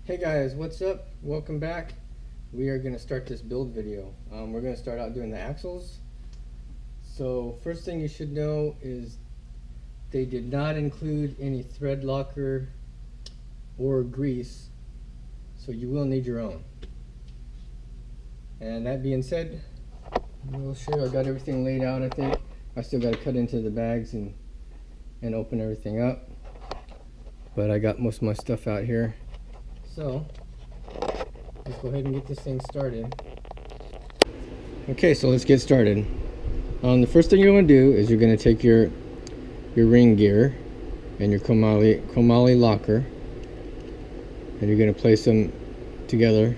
Hey guys, what's up? Welcome back. We are going to start this build video. We're going to start out doing the axles. So first thing you should know is they did not include any thread locker or grease, so you will need your own. And that being said, we'll show you I got everything laid out. I think I still got to cut into the bags and open everything up, but I got most of my stuff out here. So let's go ahead and get this thing started. Okay, so let's get started. The first thing you want to do is you're going to take your ring gear and your chromoly locker, and you're going to place them together.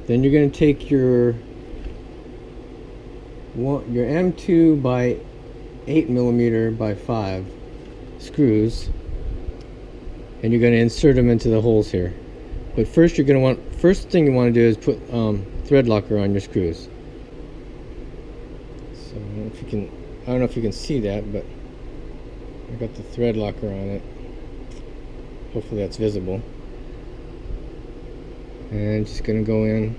Then you're going to take your M2 by 8mm by 5 screws, and you're going to insert them into the holes here. But first first thing you want to do is put thread locker on your screws. So I don't know if you can see that, but I got the thread locker on it. Hopefully that's visible. And just going to go in.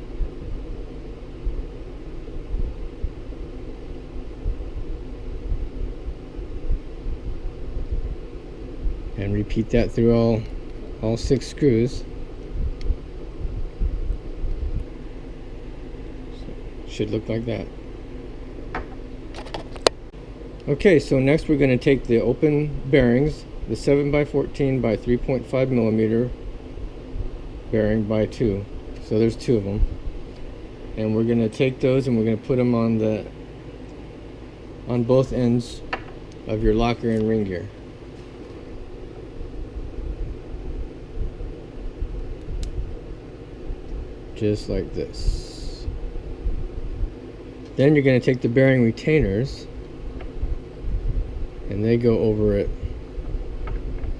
And repeat that through all 6 screws. So should look like that. Okay, so next we're going to take the open bearings, the 7x14 by 3.5mm bearing by 2. So there's 2 of them. And we're going to take those and we're going to put them on both ends of your locker and ring gear. Just like this. Then you're going to take the bearing retainers and they go over it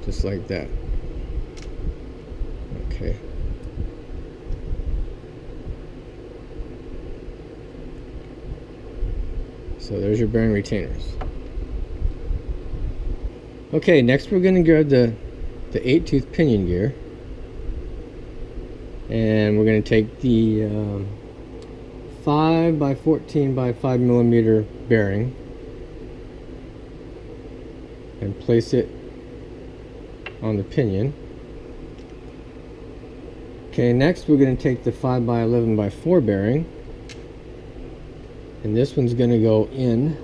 just like that. Okay. So there's your bearing retainers. Okay, next we're going to grab the 8-tooth pinion gear. And we're going to take the 5x14 by 5mm bearing and place it on the pinion. Okay, next we're going to take the 5x11 by 4 bearing, and this one's going to go in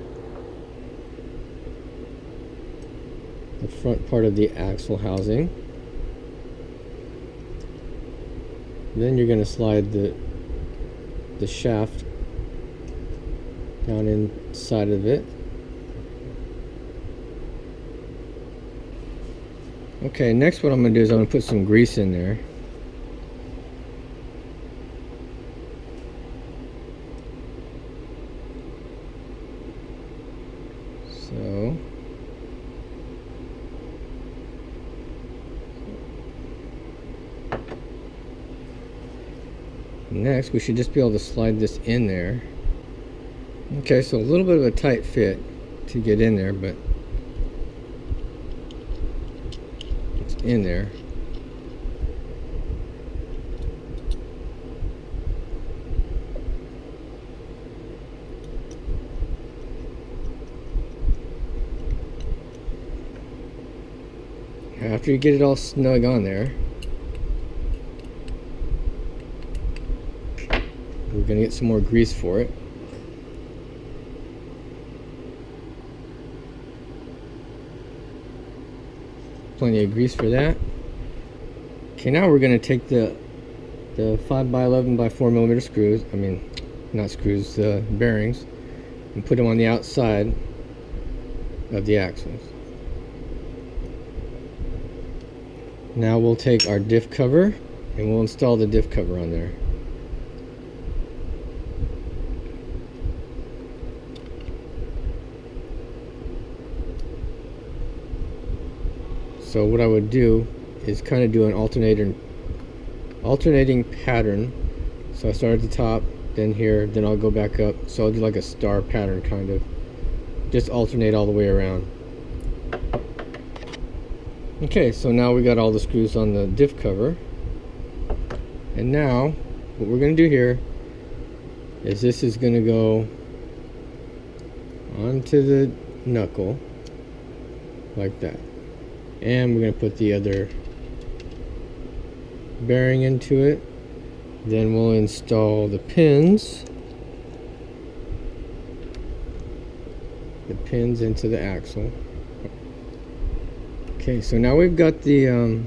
the front part of the axle housing. Then you're going to slide the shaft down inside of it. Okay, next what I'm going to do is I'm going to put some grease in there. So next we should just be able to slide this in there. Okay, so a little bit of a tight fit to get in there, but it's in there. After you get it all snug on there, we're going to get some more grease for it. Plenty of grease for that. Okay, now we're going to take the 5x11 by 4mm screws, not screws, bearings, and put them on the outside of the axles. Now we'll take our diff cover and we'll install the diff cover on there. So what I would do is kind of do an alternating pattern. So I start at the top, then here, then I'll go back up. So I'll do like a star pattern kind of. Just alternate all the way around. Okay, so now we got all the screws on the diff cover, and now what we're going to do here is this is going to go onto the knuckle like that, and we're going to put the other bearing into it. Then we'll install the pins into the axle. Okay, so now we've got the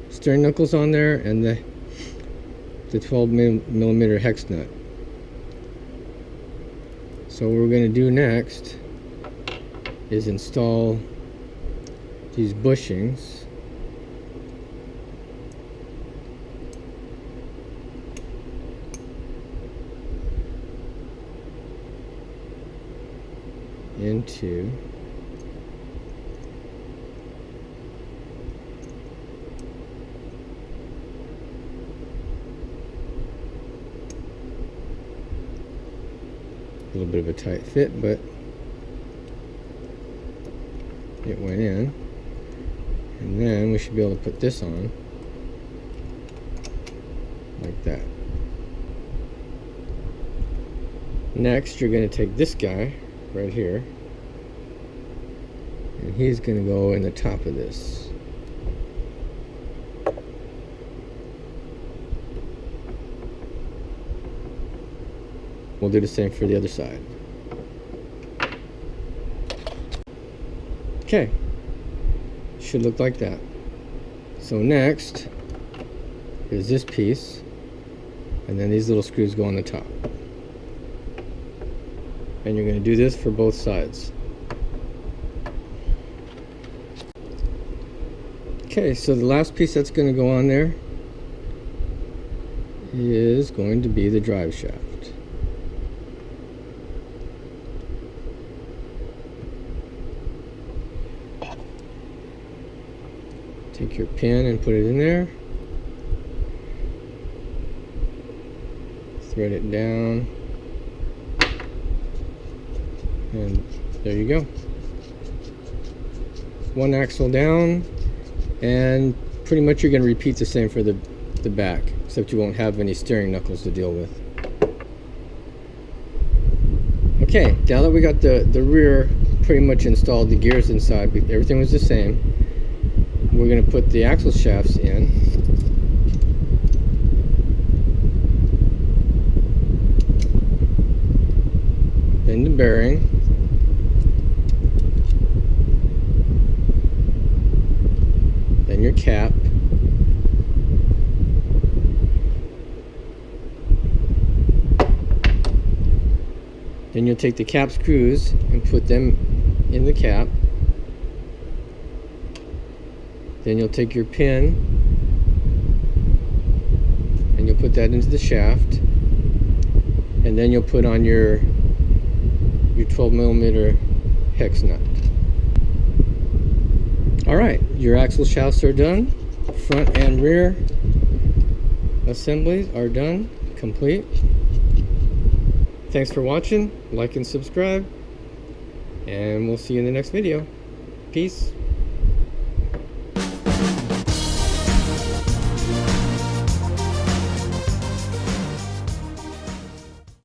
steering knuckles on there and the 12mm hex nut. So what we're going to do next is install these bushings into a little bit of a tight fit, but it went in. And then we should be able to put this on like that. Next, you're going to take this guy right here, and he's going to go in the top of this. We'll do the same for the other side. Okay, should look like that. So next is this piece, and then these little screws go on the top. And you're going to do this for both sides. Okay, so the last piece that's going to go on there is going to be the drive shaft. Take your pin and put it in there. Thread it down. And there you go. One axle down, and pretty much you're going to repeat the same for the back, except you won't have any steering knuckles to deal with. Okay, now that we got the rear pretty much installed, the gears inside, everything was the same, we're going to put the axle shafts in. Then the bearing. Then your cap. Then you'll take the cap screws and put them in the cap. Then you'll take your pin and you'll put that into the shaft, and then you'll put on your 12mm hex nut. Alright, your axle shafts are done. Front and rear assemblies are done, complete. Thanks for watching. Like and subscribe, and we'll see you in the next video. Peace.